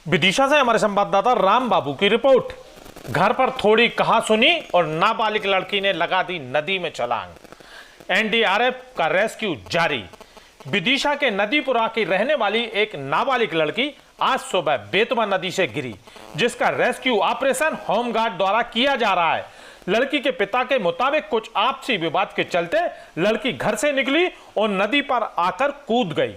विदिशा से हमारे संवाददाता राम बाबू की रिपोर्ट। घर पर थोड़ी कहा सुनी और नाबालिग लड़की ने लगा दी नदी में छलांग। एनडीआरएफ का रेस्क्यू जारी। विदिशा के नदीपुरा की रहने वाली एक नाबालिग लड़की आज सुबह बेतवा नदी से गिरी, जिसका रेस्क्यू ऑपरेशन होमगार्ड द्वारा किया जा रहा है। लड़की के पिता के मुताबिक कुछ आपसी विवाद के चलते लड़की घर से निकली और नदी पर आकर कूद गई।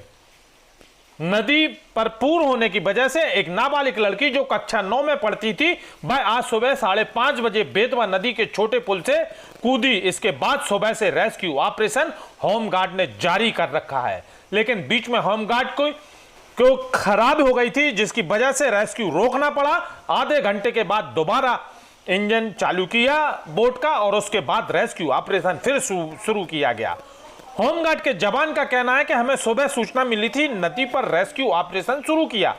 नदी पर पूर होने की वजह से एक नाबालिग लड़की जो कक्षा 9 में पढ़ती थी, वह आज सुबह 5:30 बजे बेतवा नदी के छोटे पुल से कूदी। इसके बाद सुबह से रेस्क्यू ऑपरेशन होमगार्ड ने जारी कर रखा है, लेकिन बीच में होमगार्ड को खराब हो गई थी, जिसकी वजह से रेस्क्यू रोकना पड़ा। आधे घंटे के बाद दोबारा इंजन चालू किया बोट का और उसके बाद रेस्क्यू ऑपरेशन फिर शुरू किया गया। होमगार्ड के जवान का कहना है कि हमें सुबह सूचना मिली थी, नदी पर रेस्क्यू ऑपरेशन शुरू किया।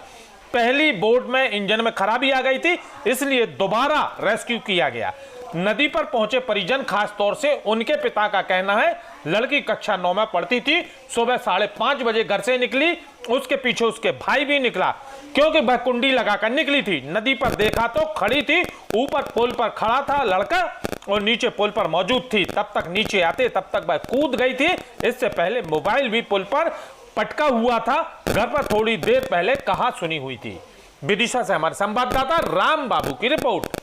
पहली बोट में इंजन में खराबी आ गई थी, इसलिए दोबारा रेस्क्यू किया गया। नदी पर पहुंचे परिजन, खास तौर से उनके पिता का कहना है लड़की कक्षा 9 में पढ़ती थी, सुबह 5:30 बजे घर से निकली। उसके पीछे उसके भाई भी निकला, क्योंकि वह कुंडी लगाकर निकली थी। नदी पर देखा तो खड़ी थी, ऊपर पुल पर खड़ा था लड़का और नीचे पुल पर मौजूद थी। तब तक नीचे आते तब तक वह कूद गई थी। इससे पहले मोबाइल भी पुल पर पटका हुआ था। घर पर थोड़ी देर पहले कहा सुनी हुई थी। विदिशा से हमारे संवाददाता राम बाबू की रिपोर्ट।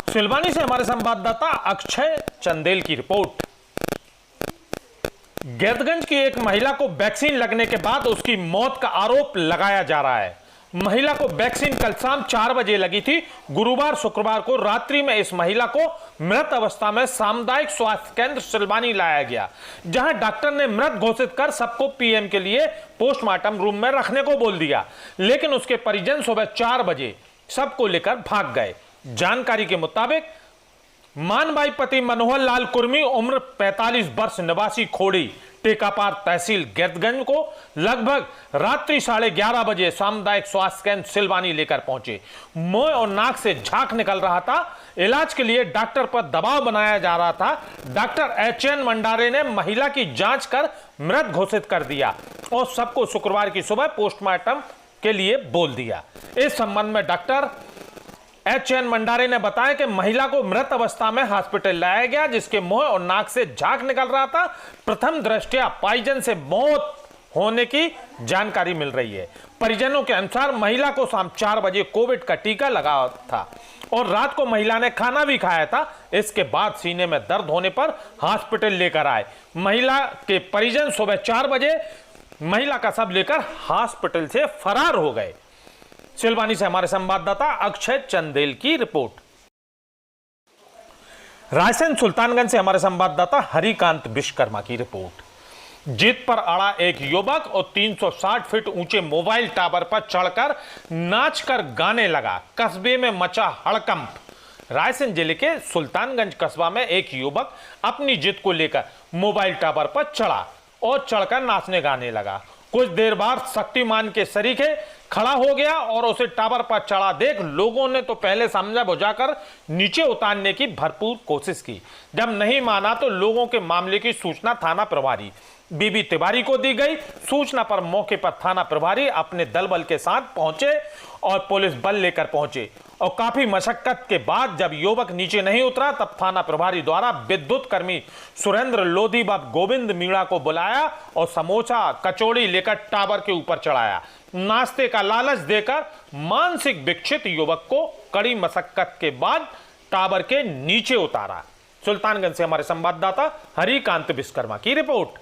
सिलवानी से हमारे संवाददाता अक्षय चंदेल की रिपोर्ट। गैरतगंज की एक महिला को वैक्सीन लगने के बाद उसकी मौत का आरोप लगाया जा रहा है। महिला को वैक्सीन कल शाम 4 बजे लगी थी। गुरुवार शुक्रवार को रात्रि में इस महिला को मृत अवस्था में सामुदायिक स्वास्थ्य केंद्र सिलवानी लाया गया, जहां डॉक्टर ने मृत घोषित कर सबको पीएम के लिए पोस्टमार्टम रूम में रखने को बोल दिया। लेकिन उसके परिजन सुबह 4 बजे सबको लेकर भाग गए। जानकारी के मुताबिक मानबाई पति मनोहर लाल कुर्मी उम्र 45 वर्ष निवासी खोड़ी टेकापार तहसील गैरतगंज को लगभग रात्रि 11:30 बजे सामुदायिक स्वास्थ्य केंद्र सिलवानी लेकर पहुंचे। मुंह और नाक से झाग निकल रहा था। इलाज के लिए डॉक्टर पर दबाव बनाया जा रहा था। डॉक्टर HN मंडारे ने महिला की जांच कर मृत घोषित कर दिया और सबको शुक्रवार की सुबह पोस्टमार्टम के लिए बोल दिया। इस संबंध में डॉक्टर HN मंडारे ने बताया कि महिला को मृत अवस्था में हॉस्पिटल लाया गया, जिसके मुंह और नाक से झाग निकल रहा था। प्रथम दृष्टया पॉइजन से मौत होने की जानकारी मिल रही है। परिजनों के अनुसार महिला को शाम 4 बजे कोविड का टीका लगा था और रात को महिला ने खाना भी खाया था। इसके बाद सीने में दर्द होने पर हॉस्पिटल लेकर आए। महिला के परिजन सुबह 4 बजे महिला का शव लेकर हॉस्पिटल से फरार हो गए। सिलवानी से हमारे संवाददाता अक्षय चंदेल की रिपोर्ट। रायसेन सुल्तानगंज से हमारे संवाददाता हरिकांत विश्वकर्मा की रिपोर्ट। जिद पर अड़ा एक युवक और 360 फीट ऊंचे मोबाइल टावर पर चढ़कर नाचकर गाने लगा। कस्बे में मचा हड़कंप। रायसेन जिले के सुल्तानगंज कस्बा में एक युवक अपनी जिद को लेकर मोबाइल टावर पर चढ़ा और चढ़कर नाचने गाने लगा। कुछ देर बाद शक्तिमान के सरीखे खड़ा हो गया और उसे टावर पर चढ़ा देख लोगों ने तो पहले समझा बुझाकर नीचे उतारने की भरपूर कोशिश की। जब नहीं माना तो लोगों के मामले की सूचना थाना प्रभारी बीबी तिवारी को दी गई। सूचना पर मौके पर थाना प्रभारी अपने दल बल के साथ पहुंचे और पुलिस बल लेकर पहुंचे और काफी मशक्कत के बाद जब युवक नीचे नहीं उतरा, तब थाना प्रभारी द्वारा विद्युत कर्मी सुरेंद्र लोधी व गोविंद मीणा को बुलाया और समोसा कचौड़ी लेकर टावर के ऊपर चढ़ाया। नाश्ते का लालच देकर मानसिक विक्षिप्त युवक को कड़ी मशक्कत के बाद टावर के नीचे उतारा। सुल्तानगंज से हमारे संवाददाता हरिकांत विश्वकर्मा की रिपोर्ट।